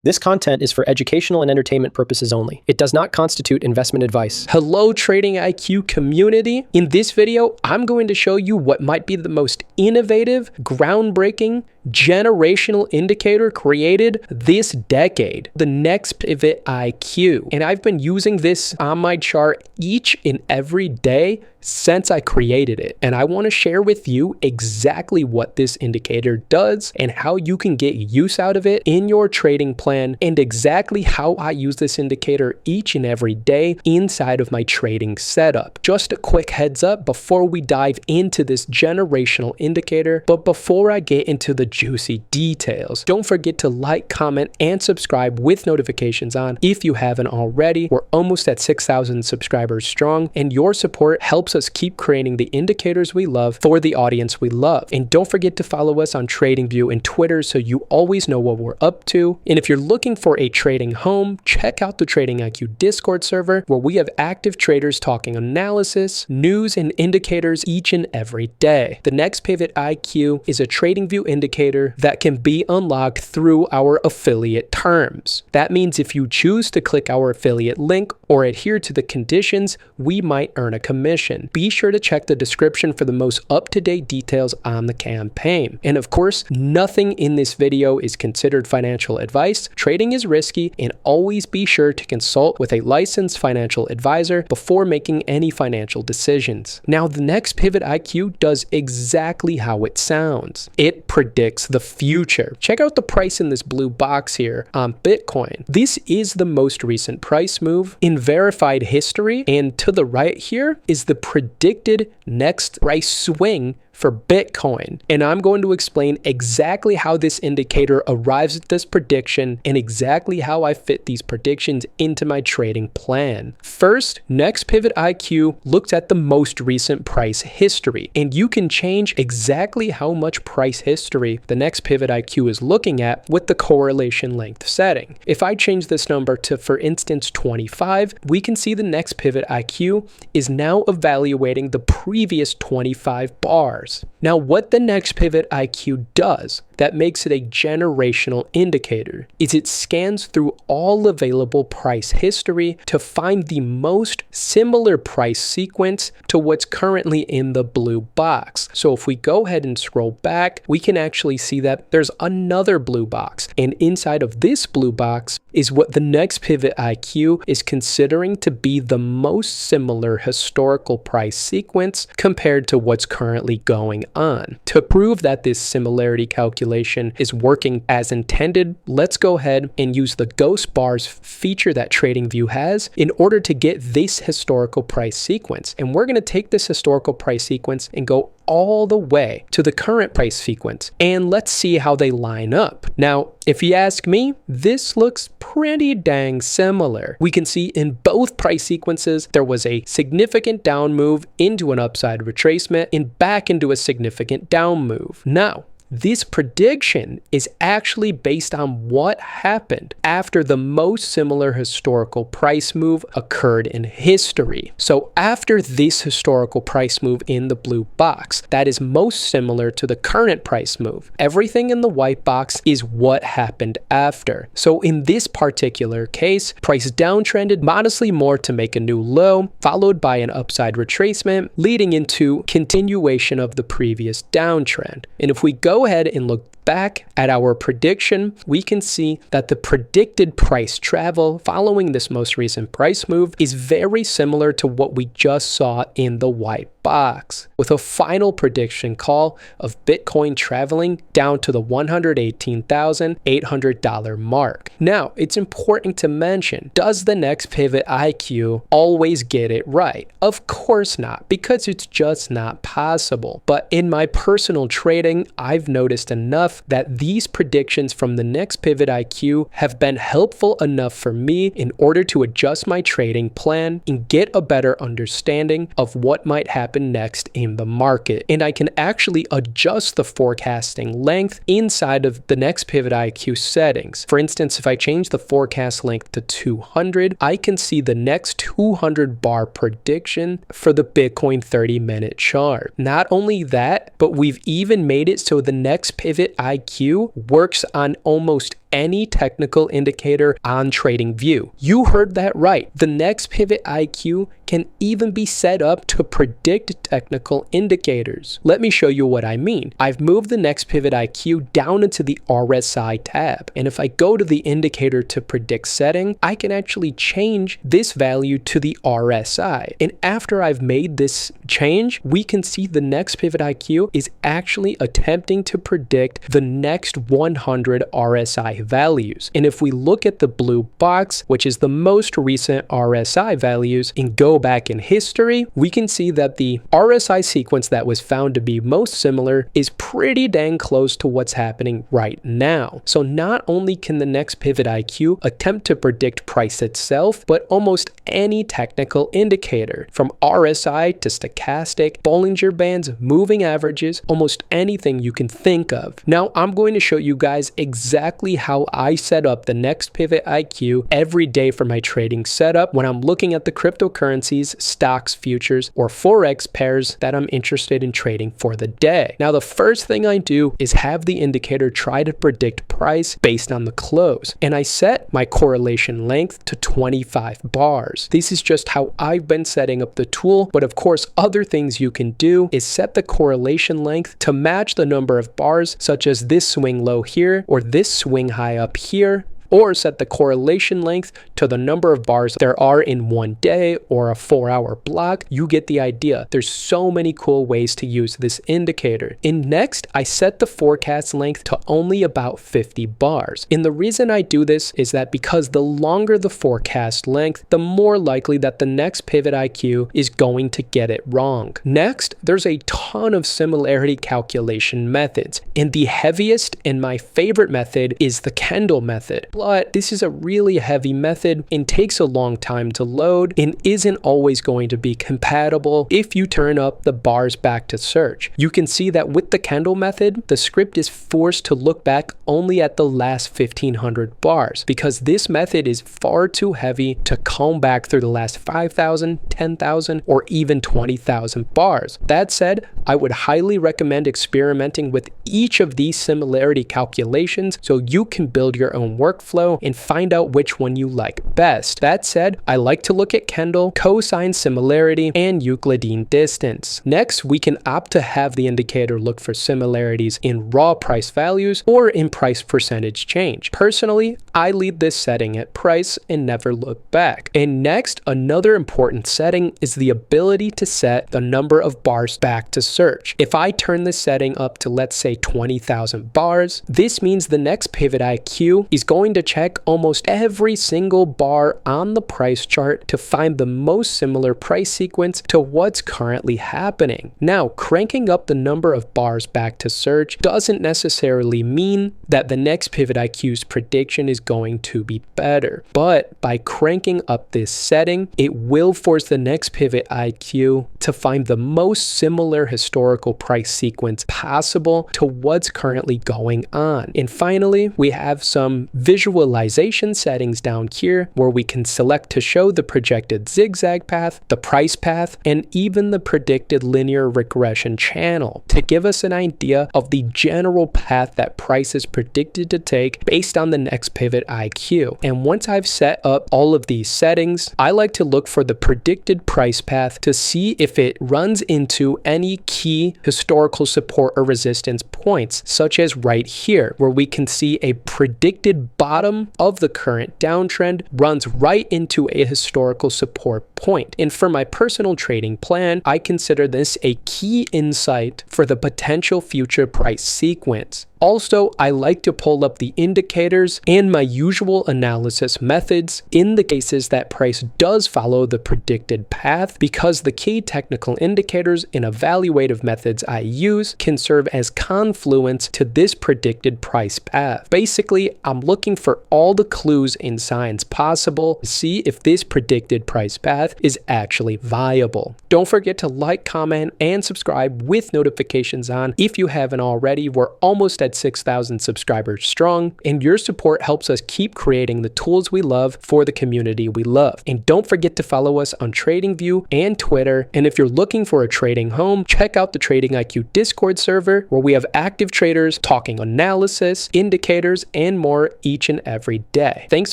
This content is for educational and entertainment purposes only. It does not constitute investment advice. Hello Trading IQ community. In this video, I'm going to show you what might be the most innovative, groundbreaking, generational indicator created this decade, the next pivot IQ. And I've been using this on my chart each and every day since I created it. And I want to share with you exactly what this indicator does and how you can get use out of it in your trading plan, and exactly how I use this indicator each and every day inside of my trading setup. Just a quick heads up before we dive into this generational indicator, but before I get into the juicy details, don't forget to like, comment, and subscribe with notifications on if you haven't already. We're almost at 6,000 subscribers strong, and your support helps us keep creating the indicators we love for the audience we love. And don't forget to follow us on TradingView and Twitter so you always know what we're up to. And if you're looking for a trading home, check out the Trading IQ Discord server, where we have active traders talking analysis, news, and indicators each and every day. The next pivot IQ is a TradingView indicator that can be unlocked through our affiliate terms. That means if you choose to click our affiliate link or adhere to the conditions, we might earn a commission. Be sure to check the description for the most up-to-date details on the campaign. And of course, nothing in this video is considered financial advice. Trading is risky, and always be sure to consult with a licensed financial advisor before making any financial decisions. Now, the next pivot IQ does exactly how it sounds. It predicts the future. Check out the price in this blue box here on Bitcoin. This is the most recent price move in verified history, and to the right here is the predicted next price swing for Bitcoin. And I'm going to explain exactly how this indicator arrives at this prediction and exactly how I fit these predictions into my trading plan. First, next pivot IQ looks at the most recent price history, and you can change exactly how much price history the next pivot IQ is looking at with the correlation length setting. If I change this number to, for instance, 25, we can see the next pivot IQ is now evaluating the previous 25 bars. Now, what the next pivot IQ does that makes it a generational indicator is it scans through all available price history to find the most similar price sequence to what's currently in the blue box. So if we go ahead and scroll back, we can actually see that there's another blue box, and inside of this blue box is what the next pivot IQ is considering to be the most similar historical price sequence compared to what's currently going on. To prove that this similarity calculation is working as intended, let's go ahead and use the ghost bars feature that TradingView has in order to get this historical price sequence. And we're going to take this historical price sequence and go all the way to the current price sequence, and let's see how they line up. Now, if you ask me, this looks pretty dang similar. We can see in both price sequences there was a significant down move into an upside retracement and back into a significant down move. Now, this prediction is actually based on what happened after the most similar historical price move occurred in history. So after this historical price move in the blue box, that is most similar to the current price move. Everything in the white box is what happened after. So in this particular case, price downtrended modestly more to make a new low, followed by an upside retracement, leading into continuation of the previous downtrend. And if we go ahead and look back at our prediction, we can see that the predicted price travel following this most recent price move is very similar to what we just saw in the white box, with a final prediction call of Bitcoin traveling down to the $118,800 mark. Now, it's important to mention, does the next pivot IQ always get it right? Of course not, because it's just not possible. But in my personal trading, I've noticed enough that these predictions from the next pivot IQ have been helpful enough for me in order to adjust my trading plan and get a better understanding of what might happen next in the market. And I can actually adjust the forecasting length inside of the next pivot IQ settings. For instance, if I change the forecast length to 200, I can see the next 200 bar prediction for the Bitcoin 30-minute chart. Not only that, but we've even made it so the next pivot IQ works on almost any technical indicator on TradingView. You heard that right. The next pivot IQ can even be set up to predict technical indicators. Let me show you what I mean. I've moved the next pivot IQ down into the RSI tab. And if I go to the indicator to predict setting, I can actually change this value to the RSI. And after I've made this change, we can see the next pivot IQ is actually attempting to predict the next 100 RSI values. And if we look at the blue box, which is the most recent RSI values, and go back in history, we can see that the RSI sequence that was found to be most similar is pretty dang close to what's happening right now. So not only can the next pivot IQ attempt to predict price itself, but almost any technical indicator, from RSI to stochastic, Bollinger Bands, moving averages, almost anything you can think of. Now I'm going to show you guys exactly how I set up the next pivot IQ every day for my trading setup when I'm looking at the cryptocurrencies, stocks, futures, or forex pairs that I'm interested in trading for the day. Now the first thing I do is have the indicator try to predict price based on the close, and I set my correlation length to 25 bars. This is just how I've been setting up the tool, but of course other things you can do is set the correlation length to match the number of bars, such as this swing low here or this swing high up here, or set the correlation length to the number of bars there are in one day or a 4-hour block. You get the idea. There's so many cool ways to use this indicator. And next, I set the forecast length to only about 50 bars. And the reason I do this is that because the longer the forecast length, the more likely that the next pivot IQ is going to get it wrong. Next, there's a ton of similarity calculation methods, and the heaviest and my favorite method is the candle method. But this is a really heavy method and takes a long time to load and isn't always going to be compatible if you turn up the bars back to search. You can see that with the candle method, the script is forced to look back only at the last 1500 bars because this method is far too heavy to comb back through the last 5,000, 10,000, or even 20,000 bars. That said, I would highly recommend experimenting with each of these similarity calculations so you can build your own workflow and find out which one you like best. That said, I like to look at Kendall, cosine similarity, and Euclidean distance. Next, we can opt to have the indicator look for similarities in raw price values or in price percentage change. Personally, I leave this setting at price and never look back. And next, another important setting is the ability to set the number of bars back to search. If I turn this setting up to, let's say, 20,000 bars, this means the next pivot IQ is going to check almost every single bar on the price chart to find the most similar price sequence to what's currently happening. Now, cranking up the number of bars back to search doesn't necessarily mean that the next pivot IQ's prediction is going to be better, but by cranking up this setting, it will force the next pivot IQ to find the most similar historical price sequence possible to what's currently going on. And finally, we have some visualization settings down here where we can select to show the projected zigzag path, the price path, and even the predicted linear regression channel to give us an idea of the general path that price is predicted to take based on the next pivot IQ. And once I've set up all of these settings, I like to look for the predicted price path to see if it runs into any key historical support or resistance points, such as right here, where we can see a predicted bottom of the current downtrend runs right into a historical support point. And for my personal trading plan, I consider this a key insight for the potential future price sequence. Also, I like to pull up the indicators and my usual analysis methods in the cases that price does follow the predicted path, because the key technical indicators and evaluative methods I use can serve as confluence to this predicted price path. Basically, I'm looking for all the clues and signs possible to see if this predicted price path is actually viable. Don't forget to like, comment, and subscribe with notifications on if you haven't already. We're almost at 6,000 subscribers strong, and your support helps us keep creating the tools we love for the community we love. And don't forget to follow us on TradingView and Twitter. And if you're looking for a trading home, check out the Trading IQ Discord server, where we have active traders talking analysis, indicators, and more each and every day. Thanks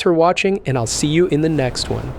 for watching, and I'll see you in the next one.